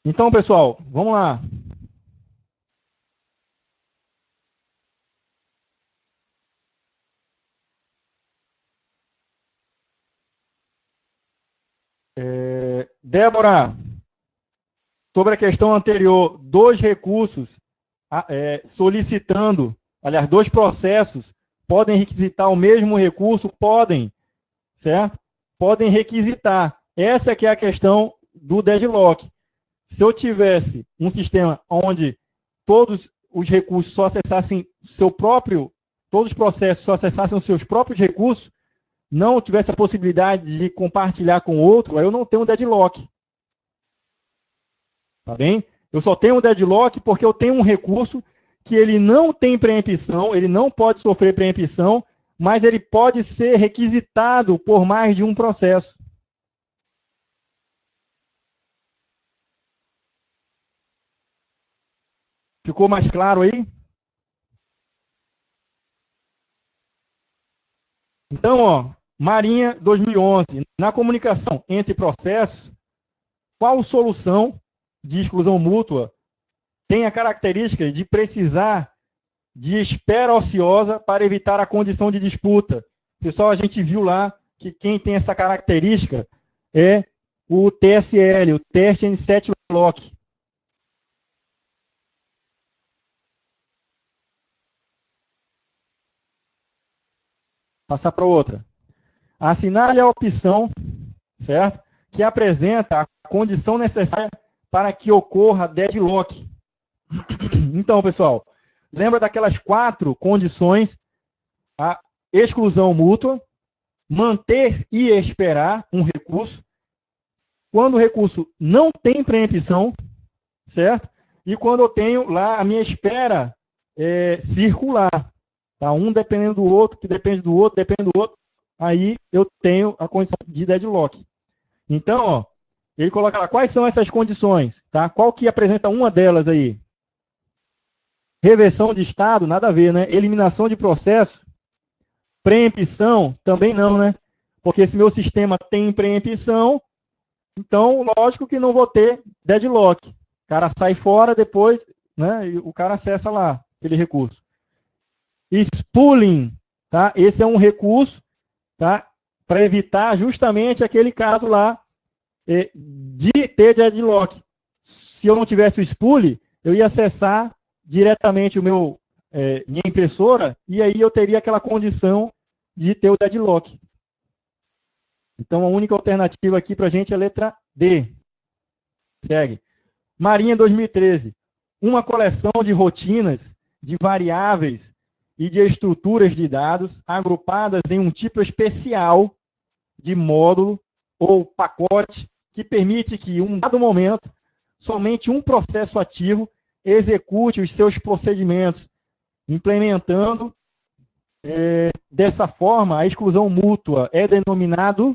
Então, pessoal, vamos lá. Débora, sobre a questão anterior, dois recursos solicitando, aliás, dois processos podem requisitar o mesmo recurso? Podem, certo? Podem requisitar. Essa que é a questão do deadlock. Se eu tivesse um sistema onde todos os recursos só acessassem seu próprio, todos os processos só acessassem os seus próprios recursos, não tivesse a possibilidade de compartilhar com outro, aí eu não tenho um deadlock. Tá bem? Eu só tenho um deadlock porque eu tenho um recurso que ele não tem preempção, ele não pode sofrer preempção, mas ele pode ser requisitado por mais de um processo. Ficou mais claro aí? Então, ó, Marinha 2011, na comunicação entre processos, qual solução de exclusão mútua tem a característica de precisar de espera ociosa para evitar a condição de disputa? Pessoal, a gente viu lá que quem tem essa característica é o TSL, o Test and Set Lock. Passar para outra. Assinale a opção, certo? Que apresenta a condição necessária para que ocorra deadlock. Então, pessoal, lembra daquelas 4 condições: a exclusão mútua, manter e esperar um recurso, quando o recurso não tem preempção, certo? E quando eu tenho lá a minha espera circular, tá? Um dependendo do outro, que depende do outro, depende do outro, aí eu tenho a condição de deadlock. Então, ó, ele coloca lá quais são essas condições, tá? Qual que apresenta uma delas aí? Reversão de estado, nada a ver, né? Eliminação de processo, preempção, também não, né? Porque se meu sistema tem preempção, então, lógico que não vou ter deadlock. O cara sai fora depois, né? E o cara acessa lá aquele recurso. Spooling, tá? Esse é um recurso, tá? Para evitar justamente aquele caso lá de ter deadlock. Se eu não tivesse o spool, eu ia acessar diretamente minha impressora e aí eu teria aquela condição de ter o deadlock. Então, a única alternativa aqui para a gente é a letra D. Segue. Marinha 2013. Uma coleção de rotinas, de variáveis e de estruturas de dados agrupadas em um tipo especial de módulo ou pacote que permite que, em um dado momento, somente um processo ativo execute os seus procedimentos, implementando dessa forma a exclusão mútua. É denominado.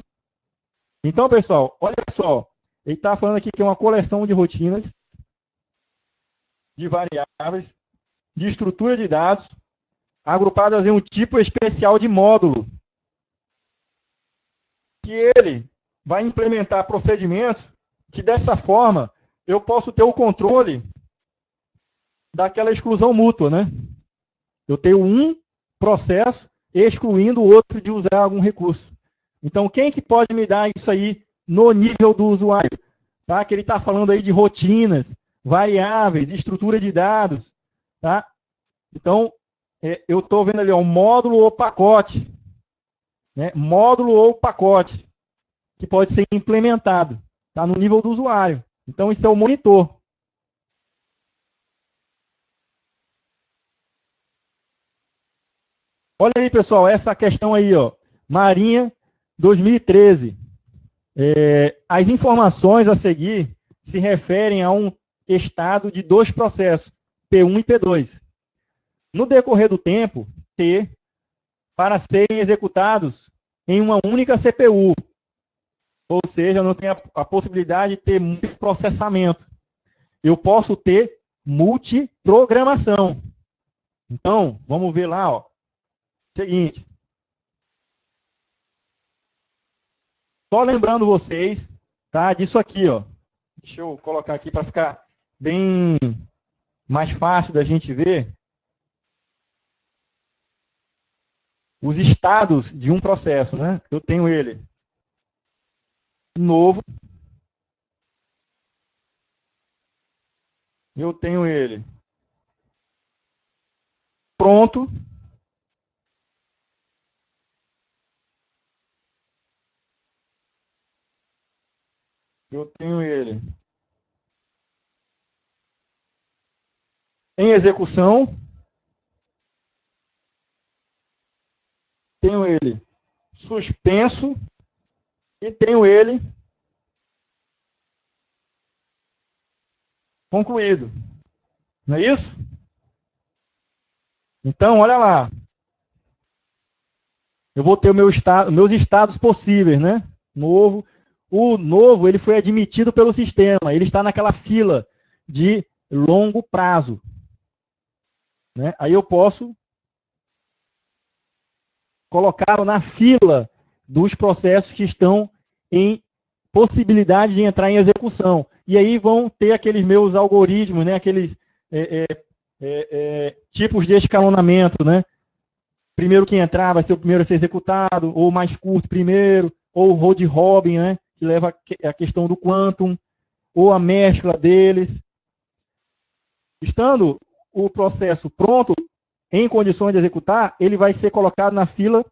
Então, pessoal, olha só, ele está falando aqui que é uma coleção de rotinas, de variáveis, de estrutura de dados, agrupadas em um tipo especial de módulo, que ele vai implementar procedimentos que, dessa forma, eu posso ter o controle daquela exclusão mútua, né? Eu tenho um processo excluindo o outro de usar algum recurso. Então, quem que pode me dar isso aí no nível do usuário? Tá? Que ele está falando aí de rotinas, variáveis, estrutura de dados. Tá? Então, eu estou vendo ali, ó, um módulo ou pacote. Né? Módulo ou pacote, que pode ser implementado. Tá? No nível do usuário. Então, isso é o monitor. Olha aí, pessoal, essa questão aí, ó. Marinha 2013. As informações a seguir se referem a um estado de 2 processos, P1 e P2. No decorrer do tempo, T, para serem executados em uma única CPU. Ou seja, eu não tenho a possibilidade de ter multiprocessamento. Eu posso ter multiprogramação. Então, vamos ver lá, ó. Seguinte. Só lembrando vocês, tá, disso aqui, ó. Deixa eu colocar aqui para ficar bem mais fácil da gente ver os estados de um processo, né? Eu tenho ele novo, eu tenho ele pronto, eu tenho ele em execução, tenho ele suspenso e tenho ele concluído. Não é isso? Então, olha lá. Eu vou ter o meus estados possíveis, né? Novo. O novo, ele foi admitido pelo sistema. Ele está naquela fila de longo prazo. Né? Aí eu posso colocá-lo na fila dos processos que estão em possibilidade de entrar em execução. E aí vão ter aqueles meus algoritmos, né? Aqueles tipos de escalonamento, né? Primeiro que entrar vai ser o primeiro a ser executado, ou mais curto primeiro, ou o round robin, né? Que leva a questão do quantum, ou a mescla deles. Estando o processo pronto, em condições de executar, ele vai ser colocado na fila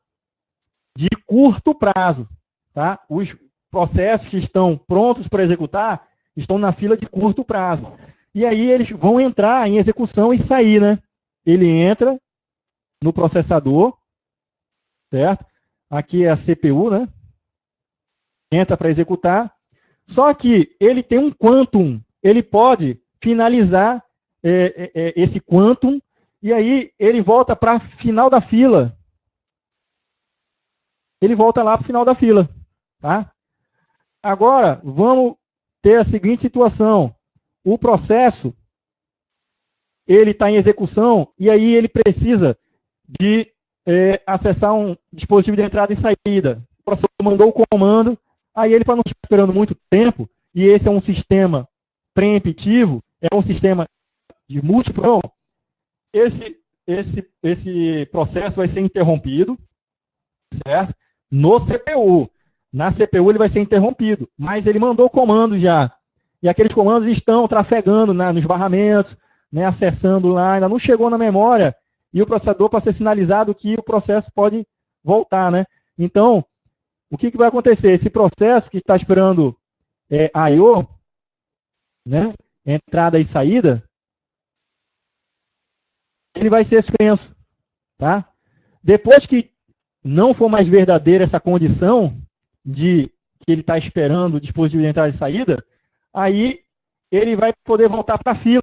de curto prazo. Tá? Os processos que estão prontos para executar estão na fila de curto prazo. E aí eles vão entrar em execução e sair, né? Ele entra no processador, certo? Aqui é a CPU, né? Entra para executar. Só que ele tem um quantum. Ele pode finalizar esse quantum e aí ele volta para a final da fila. Ele volta lá para o final da fila. Tá? Agora, vamos ter a seguinte situação. O processo, ele está em execução e aí ele precisa de acessar um dispositivo de entrada e saída. O processo mandou o comando, aí ele, para não ficar esperando muito tempo, e esse é um sistema preemptivo, é um sistema de múltiplo, esse processo vai ser interrompido, certo? No CPU. Na CPU ele vai ser interrompido, mas ele mandou o comando já. E aqueles comandos estão trafegando nos barramentos, né, acessando lá, ainda não chegou na memória, e o processador para ser sinalizado que o processo pode voltar, né? Então, o que vai acontecer? Esse processo que está esperando I/O, né, entrada e saída, ele vai ser suspenso, tá? Depois que não for mais verdadeira essa condição de que ele está esperando o dispositivo de entrada e saída, aí ele vai poder voltar para a fila.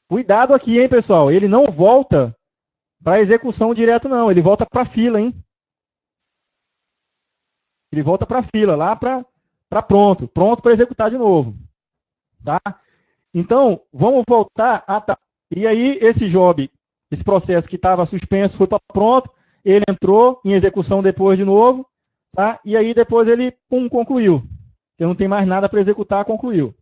Cuidado aqui, hein, pessoal? Ele não volta para execução direto, não. Ele volta para a fila, hein? Ele volta para a fila, lá para pronto. Pronto para executar de novo. Tá? Então, vamos voltar. E aí, esse job, esse processo que estava suspenso, foi para pronto. Ele entrou em execução depois de novo. Tá? E aí, depois ele, concluiu. Porque não tem mais nada para executar, concluiu.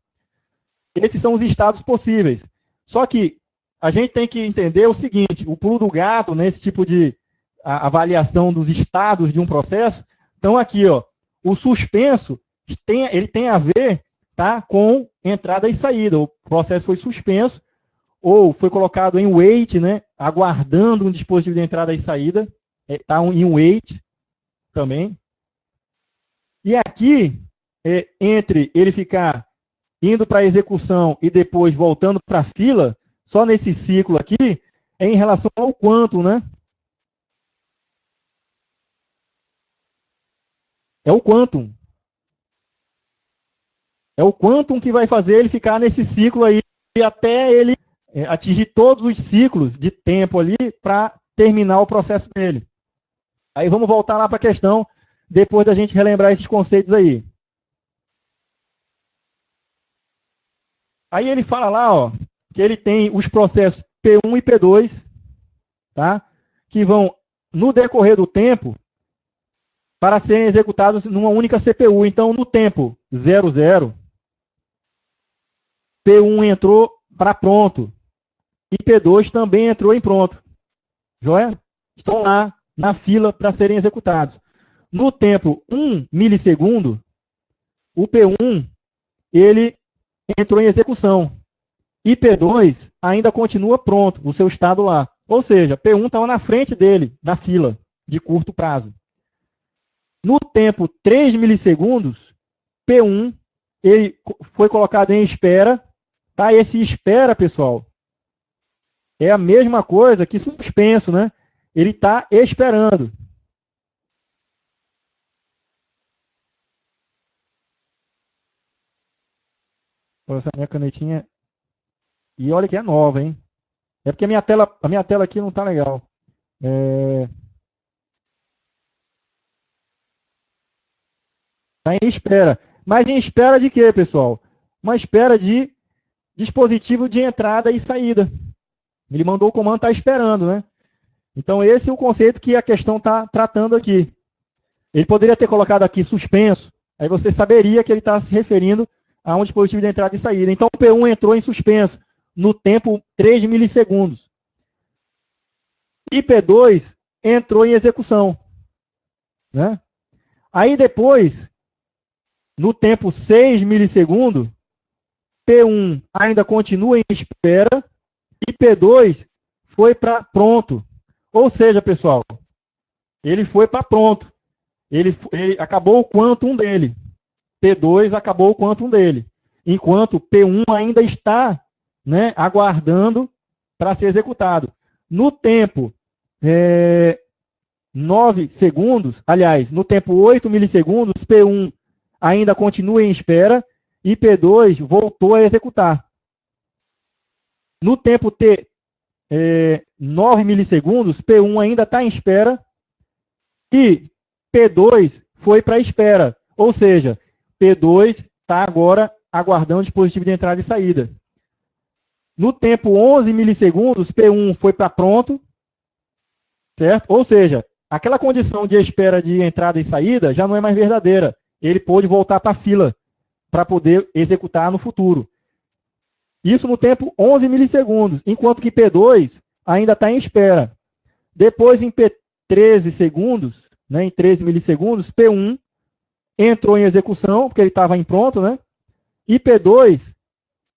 Esses são os estados possíveis. Só que a gente tem que entender o seguinte, o pulo do gato, nesse tipo de avaliação dos estados de um processo, então aqui, ó, o suspenso, ele tem a ver, tá, com entrada e saída. O processo foi suspenso, ou foi colocado em wait, né, aguardando um dispositivo de entrada e saída, está em wait também. E aqui, entre ele ficar indo para a execução e depois voltando para a fila, só nesse ciclo aqui, é em relação ao quantum, né? É o quantum. É o quantum que vai fazer ele ficar nesse ciclo aí até ele atingir todos os ciclos de tempo ali para terminar o processo dele. Aí vamos voltar lá para a questão, depois da gente relembrar esses conceitos aí. Aí ele fala lá, ó, que ele tem os processos P1 e P2, tá? Que vão, no decorrer do tempo, para serem executados numa única CPU. Então, no tempo 00, P1 entrou para pronto. E P2 também entrou em pronto. Joia? Estão lá na fila para serem executados. No tempo 1 milissegundo, o P1 ele entrou em execução. E P2 ainda continua pronto, o seu estado lá. Ou seja, P1 estava na frente dele, na fila, de curto prazo. No tempo 3 milissegundos, P1 ele foi colocado em espera. Tá? Esse espera, pessoal, é a mesma coisa que suspenso, né? Ele está esperando. Essa minha canetinha. E olha que é nova, hein? É porque a minha tela aqui não está legal. Está em espera. Mas em espera de quê, pessoal? Uma espera de dispositivo de entrada e saída. Ele mandou o comando, está esperando, né? Então, esse é o conceito que a questão está tratando aqui. Ele poderia ter colocado aqui suspenso, aí você saberia que ele está se referindo a um dispositivo de entrada e saída. Então, o P1 entrou em suspenso no tempo 3 milissegundos. E P2 entrou em execução. Né? Aí depois, no tempo 6 milissegundos, P1 ainda continua em espera e P2 foi para pronto. Ou seja, pessoal, ele foi para pronto. Ele acabou o quantum dele. P2 acabou o quantum dele. Enquanto P1 ainda está, né, aguardando para ser executado. No tempo 9 segundos, aliás, no tempo 8 milissegundos, P1 ainda continua em espera e P2 voltou a executar. No tempo 9 milissegundos, P1 ainda está em espera e P2 foi para espera. Ou seja, P2 está agora aguardando o dispositivo de entrada e saída. No tempo 11 milissegundos, P1 foi para pronto, certo? Ou seja, aquela condição de espera de entrada e saída já não é mais verdadeira. Ele pôde voltar para a fila para poder executar no futuro. Isso no tempo 11 milissegundos, enquanto que P2 ainda está em espera. Depois, em P13 segundos, né, em 13 milissegundos, P1 entrou em execução, porque ele estava em pronto, né? E P2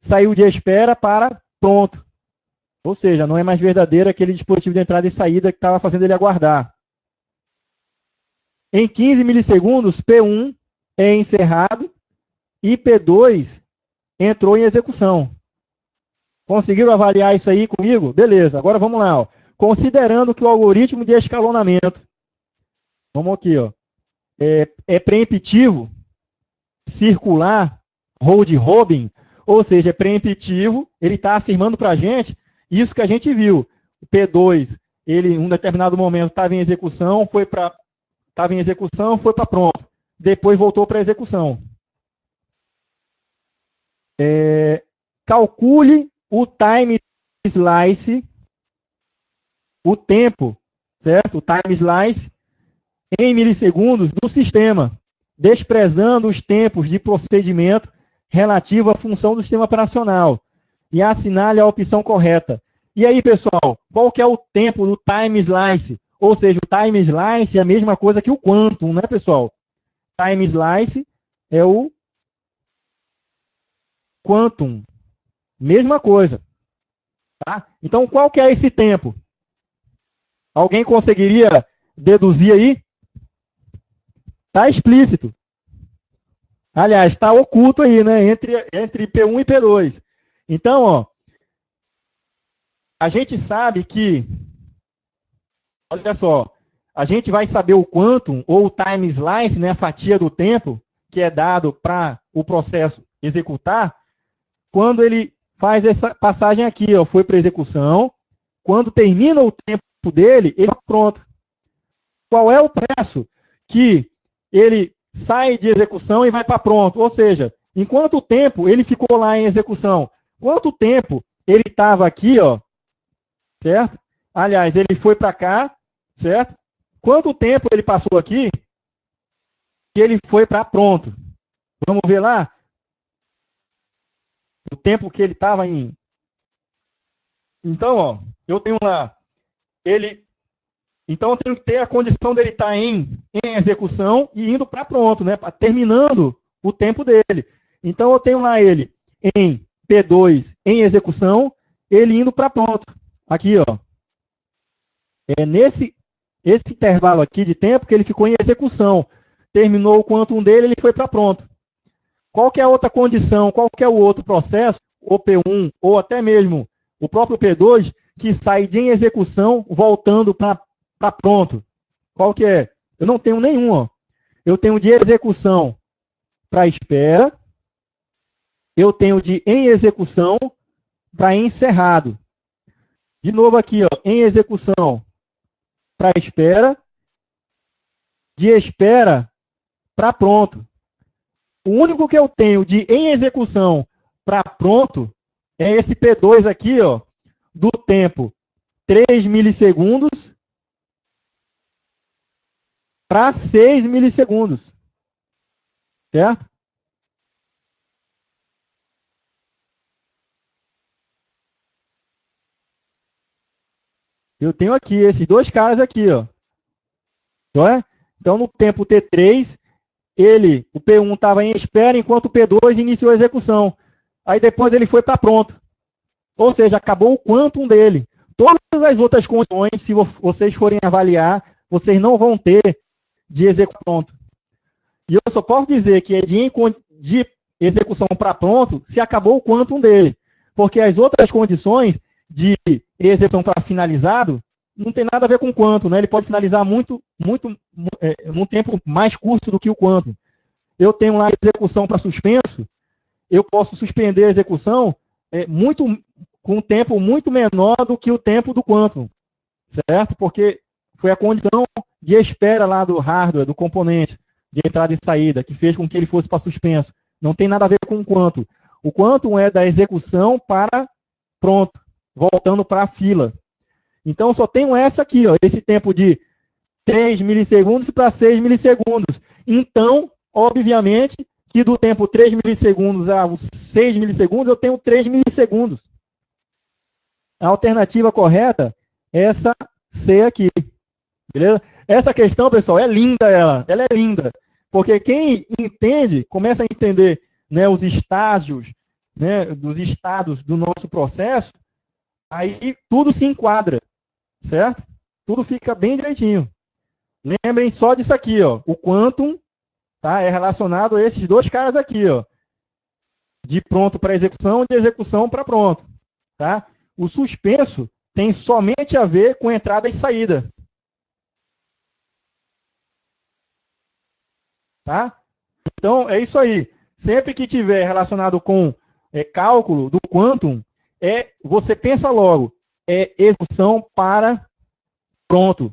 saiu de espera para pronto. Ou seja, não é mais verdadeiro aquele dispositivo de entrada e saída que estava fazendo ele aguardar. Em 15 milissegundos, P1 é encerrado e P2 entrou em execução. Conseguiram avaliar isso aí comigo? Beleza, agora vamos lá. Ó. Considerando que o algoritmo de escalonamento, vamos aqui, ó, é preemptivo, circular, round robin, ou seja, é preemptivo, ele está afirmando para a gente isso que a gente viu. O P2, ele em um determinado momento estava em execução, foi para pronto. Depois voltou para a execução. Calcule o time slice, o tempo, certo? O time slice em milissegundos do sistema, desprezando os tempos de procedimento relativo à função do sistema operacional e assinale a opção correta. E aí, pessoal, qual que é o tempo do time slice? Ou seja, o time slice é a mesma coisa que o quantum, né, pessoal? Time slice é o quantum. Mesma coisa. Tá? Então, qual que é esse tempo? Alguém conseguiria deduzir aí? Está explícito. Aliás, está oculto aí, né? Entre P1 e P2. Então, ó, a gente sabe que, olha só, a gente vai saber o quantum, ou o time slice, né, a fatia do tempo, que é dado para o processo executar, quando ele faz essa passagem aqui, ó, foi para execução, quando termina o tempo dele, ele está pronto. Qual é o processo que ele sai de execução e vai para pronto? Ou seja, em quanto tempo ele ficou lá em execução? Quanto tempo ele estava aqui, ó, certo? Aliás, ele foi para cá, certo? Quanto tempo ele passou aqui que ele foi para pronto. Vamos ver lá? O tempo que ele estava em... Então, ó, eu tenho lá, então eu tenho que ter a condição dele estar em execução e indo para pronto, né? Terminando o tempo dele. Então eu tenho lá ele em P2 em execução, ele indo para pronto. Aqui, ó. É nesse intervalo aqui de tempo que ele ficou em execução. Terminou o quantum dele, ele foi para pronto. Qual que é a outra condição, qual que é o outro processo, ou P1, ou até mesmo o próprio P2, que sai de em execução voltando para pronto? Qual que é? Eu não tenho nenhum, ó. Eu tenho de execução para espera, eu tenho de em execução para encerrado. De novo aqui, ó, em execução para espera, de espera para pronto. O único que eu tenho de em execução para pronto é esse P2 aqui, ó, do tempo 3 milissegundos para 6 milissegundos. Certo? Eu tenho aqui esses dois caras aqui, ó. Então, no tempo T3, o P1 estava em espera, enquanto o P2 iniciou a execução. Aí depois ele foi para pronto. Ou seja, acabou o quantum dele. Todas as outras condições, se vocês forem avaliar, vocês não vão ter de execução pronto. E eu só posso dizer que é de execução para pronto se acabou o quantum dele. Porque as outras condições de execução para finalizado não tem nada a ver com quantum, né? Ele pode finalizar num tempo mais curto do que o quantum. Eu tenho lá a execução para suspenso, eu posso suspender a execução com um tempo muito menor do que o tempo do quantum, certo? Porque foi a condição de espera lá do hardware, do componente, de entrada e saída, que fez com que ele fosse para suspenso. Não tem nada a ver com o quantum. O quantum é da execução para pronto, voltando para a fila. Então, só tenho essa aqui, ó, esse tempo de 3 milissegundos para 6 milissegundos. Então, obviamente, que do tempo 3 milissegundos a 6 milissegundos, eu tenho 3 milissegundos. A alternativa correta é essa C aqui. Beleza? Essa questão, pessoal, é linda ela é linda. Porque quem entende, começa a entender, né, os estágios, né, dos estados do nosso processo, aí tudo se enquadra, certo? Tudo fica bem direitinho. Lembrem só disso aqui, ó. O quantum, tá, é relacionado a esses dois caras aqui, ó. De pronto para execução, de execução para pronto, tá? O suspenso tem somente a ver com entrada e saída. Tá? Então, é isso aí. Sempre que tiver relacionado com cálculo do quantum, você pensa logo, execução para pronto.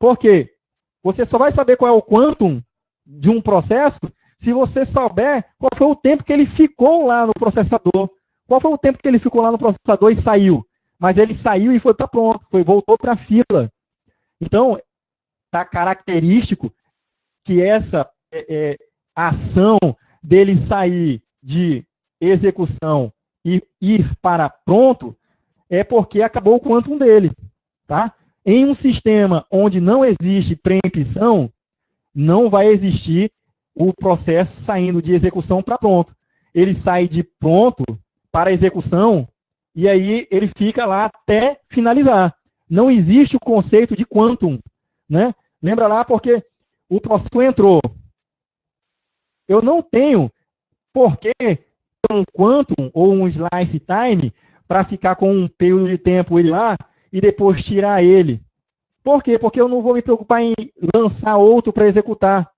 Por quê? Você só vai saber qual é o quantum de um processo se você souber qual foi o tempo que ele ficou lá no processador. Qual foi o tempo que ele ficou lá no processador e saiu? Mas ele saiu e foi para pronto, voltou para a fila. Então, está característico que essa ação dele sair de execução e ir para pronto é porque acabou o quantum dele. Tá? Em um sistema onde não existe preempição, não vai existir o processo saindo de execução para pronto. Ele sai de pronto para execução e aí ele fica lá até finalizar. Não existe o conceito de quantum, né? Lembra lá, porque o processo entrou. Eu não tenho por que um quantum ou um slice time para ficar com um período de tempo ele lá e depois tirar ele. Por quê? Porque eu não vou me preocupar em lançar outro para executar.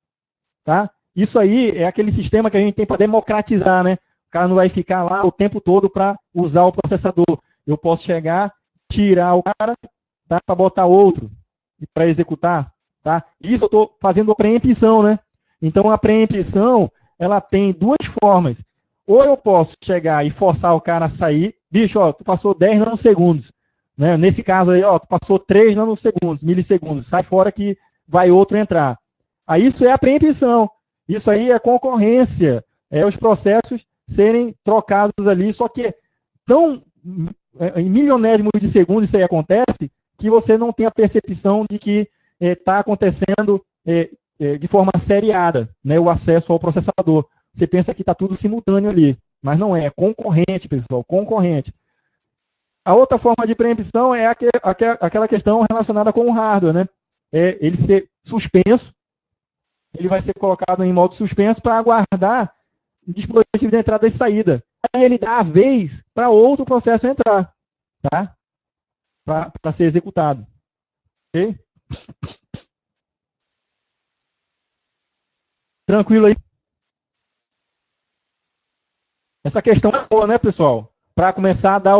Tá? Isso aí é aquele sistema que a gente tem para democratizar, né? O cara não vai ficar lá o tempo todo para usar o processador. Eu posso chegar, tirar o cara, tá? Para botar outro para executar. Tá? Isso eu estou fazendo a preempção, né? Então, a preempção, ela tem duas formas. Ou eu posso chegar e forçar o cara a sair. Bicho, ó, tu passou 10 nanosegundos. Né? Nesse caso aí, ó, tu passou 3 nanosegundos, milissegundos. Sai fora que vai outro entrar. Aí isso é a preempção. Isso aí é concorrência, os processos serem trocados ali, só que tão em milionésimos de segundo isso aí acontece, que você não tem a percepção de que está acontecendo de forma seriada, né, o acesso ao processador. Você pensa que está tudo simultâneo ali, mas não é concorrente, pessoal, concorrente. A outra forma de preempção é aquela questão relacionada com o hardware, né? Ele ser suspenso, ele vai ser colocado em modo suspenso para aguardar o dispositivo de entrada e saída. Aí ele dá a vez para outro processo entrar, tá? Para ser executado. Ok? Tranquilo aí? Essa questão é boa, né, pessoal? Para começar a dar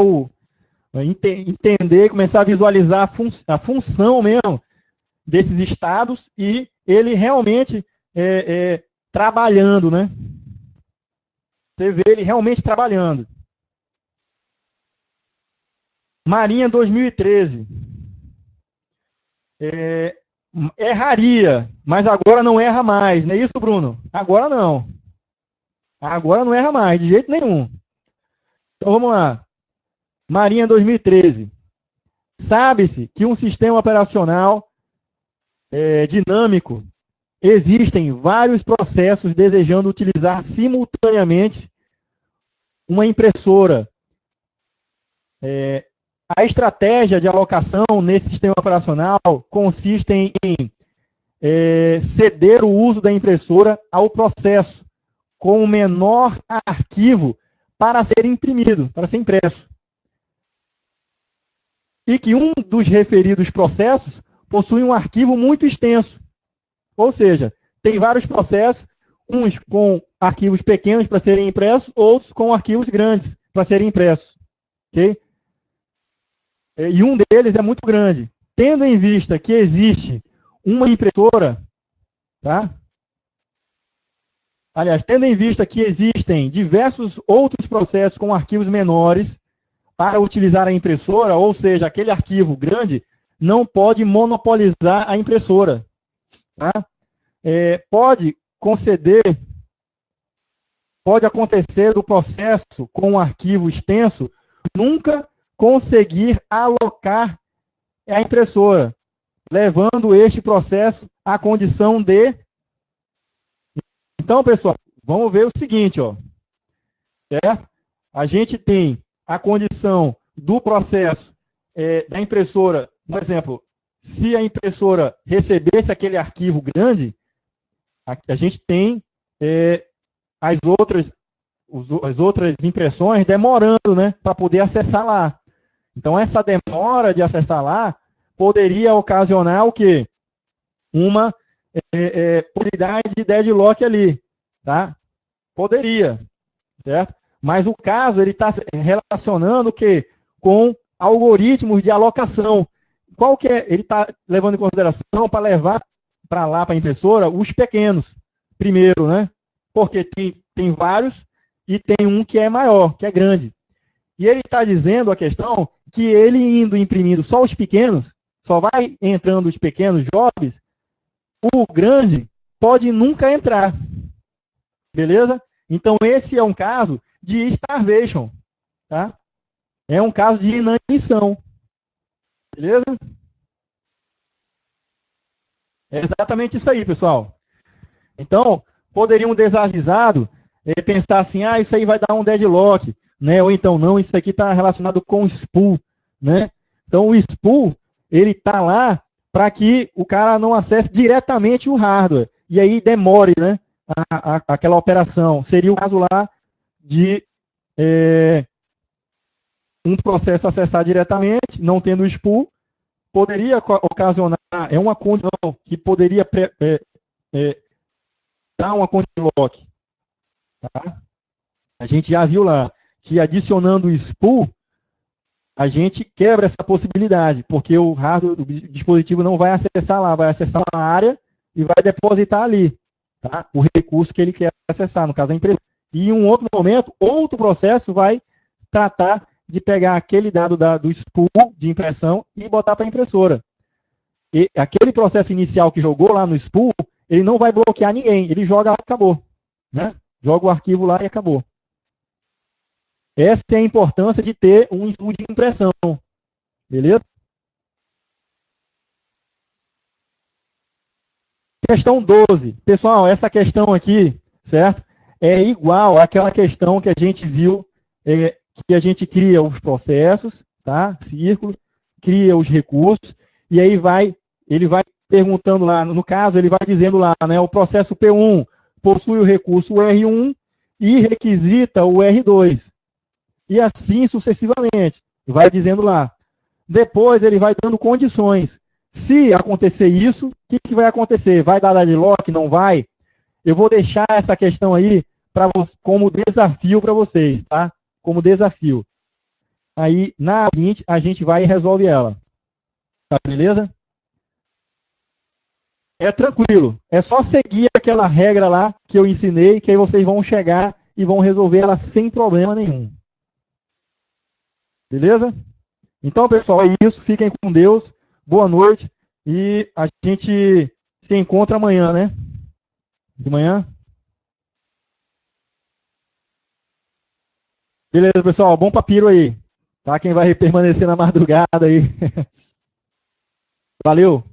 entender, começar a visualizar a função mesmo desses estados e ele realmente trabalhando, né? Você vê ele realmente trabalhando. Marinha 2013. Erraria, mas agora não erra mais, não é isso, Bruno? Agora não. Agora não erra mais, de jeito nenhum. Então vamos lá. Marinha 2013. Sabe-se que um sistema operacional dinâmico, existem vários processos desejando utilizar simultaneamente uma impressora. A estratégia de alocação nesse sistema operacional consiste em ceder o uso da impressora ao processo com o menor arquivo para ser imprimido, para ser impresso. E que um dos referidos processos possui um arquivo muito extenso. Ou seja, tem vários processos, uns com arquivos pequenos para serem impressos, outros com arquivos grandes para serem impressos. Okay? E um deles é muito grande. Tendo em vista que existe uma impressora, tá? Aliás, tendo em vista que existem diversos outros processos com arquivos menores para utilizar a impressora, ou seja, aquele arquivo grande não pode monopolizar a impressora. Tá? Pode acontecer do processo com um arquivo extenso nunca conseguir alocar a impressora, levando este processo à condição de... Então, pessoal, vamos ver o seguinte, ó. Certo? A gente tem a condição do processo da impressora, por exemplo, se a impressora recebesse aquele arquivo grande, a gente tem as outras impressões demorando, né, para poder acessar lá. Então, essa demora de acessar lá poderia ocasionar o quê? Uma possibilidade de deadlock ali, tá? Poderia, certo? Mas o caso, ele está relacionando o quê? Com algoritmos de alocação. Qual que é? Ele está levando em consideração para levar para lá, para a impressora, os pequenos, primeiro, né? Porque tem vários e tem um que é maior, que é grande. E ele está dizendo a questão que ele indo imprimindo só os pequenos, só vai entrando os pequenos jobs, o grande pode nunca entrar. Beleza? Então, esse é um caso de starvation. Tá? É um caso de inanição. Beleza? É exatamente isso aí, pessoal. Então, poderia um desavisado pensar assim, isso aí vai dar um deadlock, né? Ou então, não, isso aqui está relacionado com o spool, né? Então, o spool, ele está lá para que o cara não acesse diretamente o hardware. E aí demore, né, aquela operação. Seria o caso lá de um processo acessar diretamente, não tendo o spool, poderia ocasionar, uma condição que poderia dar uma condição de lock. Tá? A gente já viu lá que adicionando o spool, a gente quebra essa possibilidade, porque o hardware do dispositivo não vai acessar lá, vai acessar uma área e vai depositar ali, tá? O recurso que ele quer acessar, no caso a impressora. E em um outro momento, outro processo vai tratar de pegar aquele dado do spool de impressão e botar para a impressora. E aquele processo inicial que jogou lá no spool, ele não vai bloquear ninguém, ele joga lá e acabou, né? Joga o arquivo lá e acabou. Essa é a importância de ter um estudo de impressão, beleza? Questão 12. Pessoal, essa questão aqui, certo? É igual àquela questão que a gente viu, que a gente cria os processos, tá? Círculo, cria os recursos, e aí ele vai perguntando lá, no caso, ele vai dizendo lá, né? O processo P1 possui o recurso R1 e requisita o R2. E assim sucessivamente. Vai dizendo lá. Depois ele vai dando condições. Se acontecer isso, o que vai acontecer? Vai dar deadlock? Não vai? Eu vou deixar essa questão aí como desafio para vocês, tá? Como desafio. Aí, na seguinte, a gente vai e resolve ela. Tá beleza? É tranquilo. É só seguir aquela regra lá que eu ensinei, que aí vocês vão chegar e vão resolver ela sem problema nenhum. Beleza? Então, pessoal, é isso. Fiquem com Deus. Boa noite. E a gente se encontra amanhã, né? De manhã. Beleza, pessoal. Bom papiro aí. Tá? Quem vai permanecer na madrugada aí. Valeu.